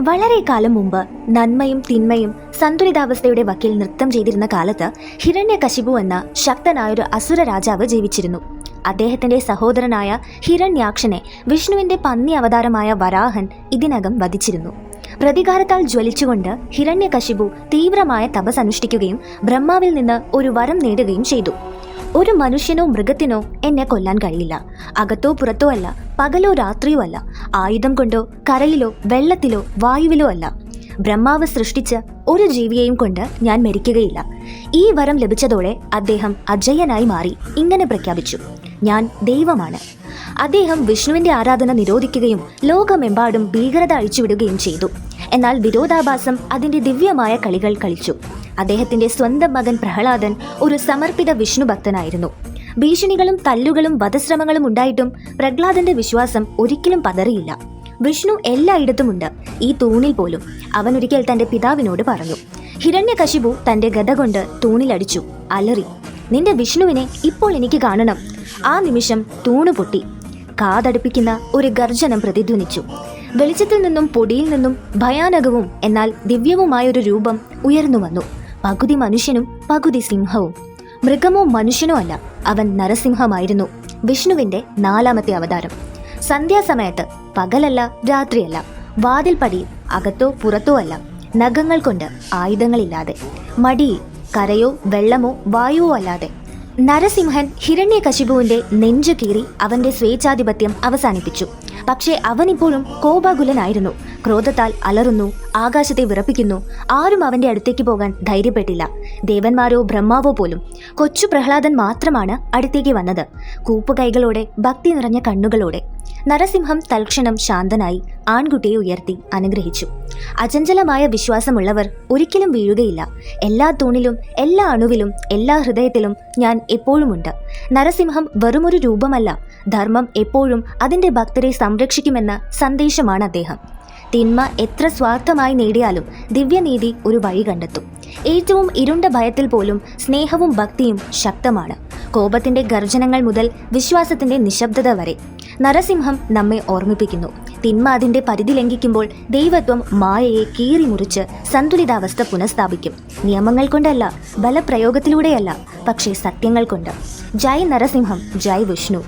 വളരെ കാലം മുമ്പ് നന്മയും തിന്മയും സന്തുലിതാവസ്ഥയുടെ വക്കിൽ നൃത്തം ചെയ്തിരുന്ന കാലത്ത് ഹിരണ്യകശിപു എന്ന ശക്തനായൊരു അസുര രാജാവ് ജീവിച്ചിരുന്നു. അദ്ദേഹത്തിന്റെ സഹോദരനായ ഹിരണ്യാക്ഷനെ വിഷ്ണുവിന്റെ പന്നി അവതാരമായ വരാഹൻ ഇതിനകം വധിച്ചിരുന്നു. പ്രതികാരത്താൽ ജ്വലിച്ചുകൊണ്ട് ഹിരണ്യകശിപു തീവ്രമായ തപസ് അനുഷ്ഠിക്കുകയും ബ്രഹ്മാവിൽ നിന്ന് ഒരു വരം നേടുകയും ചെയ്തു. ഒരു മനുഷ്യനോ മൃഗത്തിനോ എന്നെ കൊല്ലാൻ കഴിയില്ല. അകത്തോ പുറത്തോ അല്ല, പകലോ രാത്രിയോ അല്ല, ആയുധം കൊണ്ടോ കരയിലോ വെള്ളത്തിലോ വായുവിലോ അല്ല. ബ്രഹ്മാവ് സൃഷ്ടിച്ച ഒരു ജീവിയെയും കൊണ്ട് ഞാൻ മരിക്കുകയില്ല. ഈ വരം ലഭിച്ചതോടെ അദ്ദേഹം അജയ്യനായി മാറി ഇങ്ങനെ പ്രഖ്യാപിച്ചു: ഞാൻ ദൈവമാണ്. അദ്ദേഹം വിഷ്ണുവിന്റെ ആരാധന നിരോധിക്കുകയും ലോകമെമ്പാടും ഭീകരത അഴിച്ചുവിടുകയും ചെയ്തു. എന്നാൽ വിരോധാഭാസം അതിന്റെ ദിവ്യമായ കളികൾ കളിച്ചു. അദ്ദേഹത്തിന്റെ സ്വന്തം മകൻ പ്രഹ്ലാദൻ ഒരു സമർപ്പിത വിഷ്ണു ഭക്തനായിരുന്നു. ഭീഷണികളും തല്ലുകളും വധശ്രമങ്ങളും ഉണ്ടായിട്ടും പ്രഹ്ലാദന്റെ വിശ്വാസം ഒരിക്കലും പതറിയില്ല. വിഷ്ണു എല്ലായിടത്തുമുണ്ട്, ഈ തൂണിൽ പോലും. അവൻ ഒരിക്കൽ തന്റെ പിതാവിനോട് പറഞ്ഞു. ഹിരണ്യകശിപു തന്റെ ഗദ കൊണ്ട് തൂണിലടിച്ചു, അലറി: നിന്റെ വിഷ്ണുവിനെ ഇപ്പോൾ എനിക്ക് കാണണം. ആ നിമിഷം തൂണ് പൊട്ടി. കാതടുപ്പിക്കുന്ന ഒരു ഗർജനം പ്രതിധ്വനിച്ചു. വെളിച്ചത്തിൽ നിന്നും പൊടിയിൽ നിന്നും ഭയാനകവും എന്നാൽ ദിവ്യവുമായൊരു രൂപം ഉയർന്നു വന്നു. പകുതി മനുഷ്യനും പകുതി സിംഹവും. മൃഗമോ മനുഷ്യനോ അല്ല, അവൻ നരസിംഹമായിരുന്നു, വിഷ്ണുവിന്റെ 4ാമത്തെ അവതാരം. സന്ധ്യാസമയത്ത്, പകലല്ല രാത്രിയല്ല, വാതിൽപ്പടിയിൽ, അകത്തോ പുറത്തോ അല്ല, നഖങ്ങൾ കൊണ്ട്, ആയുധങ്ങളില്ലാതെ, മടിയിൽ, കരയോ വെള്ളമോ വായുവോ അല്ലാതെ, നരസിംഹൻ ഹിരണ്യകശിപുവിന്റെ നെഞ്ചു കീറി അവന്റെ സ്വേച്ഛാധിപത്യം അവസാനിപ്പിച്ചു. പക്ഷേ അവനിപ്പോഴും കോപാകുലനായിരുന്നു. ക്രോധത്താൽ അലറുന്നു, ആകാശത്തെ വിറപ്പിക്കുന്നു. ആരും അവന്റെ അടുത്തേക്ക് പോകാൻ ധൈര്യപ്പെട്ടില്ല. ദേവന്മാരോ ബ്രഹ്മാവോ പോലും. കൊച്ചു പ്രഹ്ലാദൻ മാത്രമാണ് അടുത്തേക്ക് വന്നത്, കൂപ്പുകൈകളോടെ, ഭക്തി നിറഞ്ഞ കണ്ണുകളോടെ. നരസിംഹം തൽക്ഷണം ശാന്തനായി ആൺകുട്ടിയെ ഉയർത്തി അനുഗ്രഹിച്ചു. അചഞ്ചലമായ വിശ്വാസമുള്ളവർ ഒരിക്കലും വീഴുകയില്ല. എല്ലാ തൂണിലും, എല്ലാ അണുവിലും, എല്ലാ ഹൃദയത്തിലും ഞാൻ എപ്പോഴുമുണ്ട്. നരസിംഹം വെറുമൊരു രൂപമല്ല, ധർമ്മം എപ്പോഴും അതിൻ്റെ ഭക്തരെ സംരക്ഷിക്കുമെന്ന സന്ദേശമാണ് അദ്ദേഹം. തിന്മ എത്ര സ്വാർത്ഥമായി നേടിയാലും ദിവ്യനീതി ഒരു വഴി കണ്ടെത്തും. ഏറ്റവും ഇരുണ്ട ഭയത്തിൽ പോലും സ്നേഹവും ഭക്തിയും ശക്തമാണ്. കോപത്തിന്റെ ഗർജനങ്ങൾ മുതൽ വിശ്വാസത്തിന്റെ നിശബ്ദത വരെ നരസിംഹം നമ്മെ ഓർമ്മിപ്പിക്കുന്നു. തിന്മ അതിന്റെ പരിധി ലംഘിക്കുമ്പോൾ ദൈവത്വം മായയെ കീറി മുറിച്ച് സന്തുലിതാവസ്ഥ പുനഃസ്ഥാപിക്കും. നിയമങ്ങൾ കൊണ്ടല്ല, ബലപ്രയോഗത്തിലൂടെയല്ല, പക്ഷേ സത്യങ്ങൾ കൊണ്ട്. ജയ് നരസിംഹം, ജയ് വിഷ്ണു.